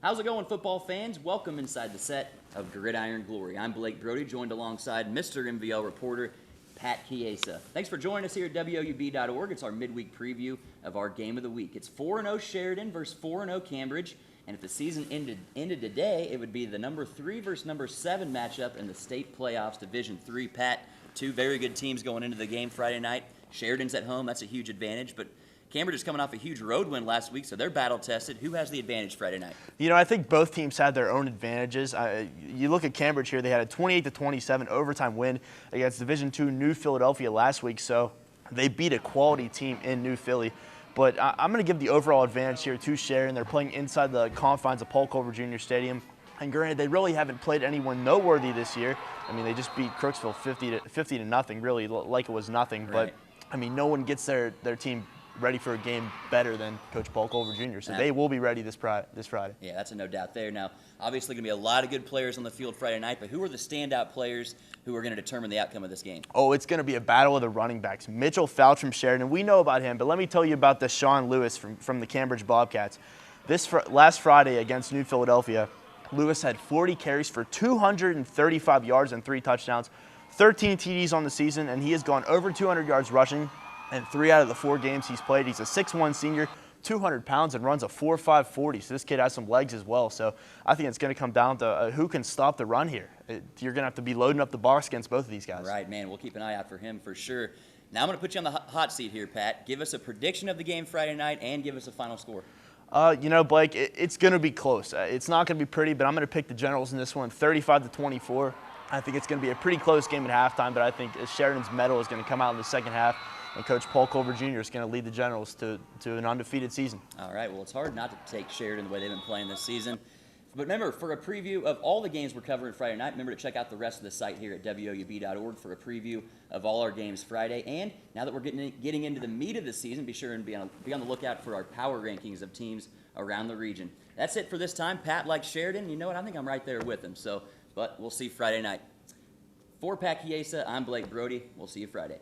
How's it going, football fans? Welcome inside the set of Gridiron Glory. I'm Blake Brodie, joined alongside Mr. MVL Reporter, Pat Chiesa. Thanks for joining us here at WOUB.org. It's our midweek preview of our game of the week. It's 4-0 Sheridan versus 4-0 Cambridge. And if the season ended today, it would be the number 3 versus number 7 matchup in the state playoffs, Division III. Pat, two very good teams going into the game Friday night. Sheridan's at home. That's a huge advantage. But Cambridge is coming off a huge road win last week, so they're battle-tested. Who has the advantage Friday night? You know, I think both teams had their own advantages. You look at Cambridge here, they had a 28-27 overtime win against Division II New Philadelphia last week, so they beat a quality team in New Philly. But I'm going to give the overall advantage here to Sheridan. They're playing inside the confines of Paul Culver Jr. Stadium. And granted, they really haven't played anyone noteworthy this year. I mean, they just beat Crooksville 50 to nothing, really, like it was nothing. Right. But, I mean, no one gets their team ready for a game better than Coach Paul Culver Jr., so they will be ready this Friday. Yeah, that's a no doubt there. Now, obviously going to be a lot of good players on the field Friday night, but who are the standout players who are going to determine the outcome of this game? Oh, it's going to be a battle of the running backs. Mitchell Fouch from Sheridan, we know about him, but let me tell you about Deshaun Lewis from the Cambridge Bobcats. Last Friday against New Philadelphia, Lewis had 40 carries for 235 yards and 3 touchdowns, 13 TDs on the season, and he has gone over 200 yards rushing in 3 out of the 4 games he's played. He's a 6'1" senior, 200 pounds, and runs a 4.5 40. So this kid has some legs as well. So I think it's going to come down to who can stop the run here. You're going to have to be loading up the box against both of these guys. Right, man. We'll keep an eye out for him for sure. Now I'm going to put you on the hot seat here, Pat. Give us a prediction of the game Friday night and give us a final score. You know, Blake, it's going to be close. It's not going to be pretty, but I'm going to pick the Generals in this one, 35-24. I think it's going to be a pretty close game at halftime, but I think Sheridan's medal is going to come out in the second half. And Coach Paul Culver Jr. is going to lead the Generals to an undefeated season. All right, well, it's hard not to take Sheridan the way they've been playing this season. But remember, for a preview of all the games we're covering Friday night, remember to check out the rest of the site here at WOUB.org for a preview of all our games Friday. And now that we're getting into the meat of the season, be sure and be on the lookout for our power rankings of teams around the region. That's it for this time. Pat likes Sheridan. You know what? I think I'm right there with him. But we'll see Friday night. For Pat Chiesa, I'm Blake Brodie. We'll see you Friday.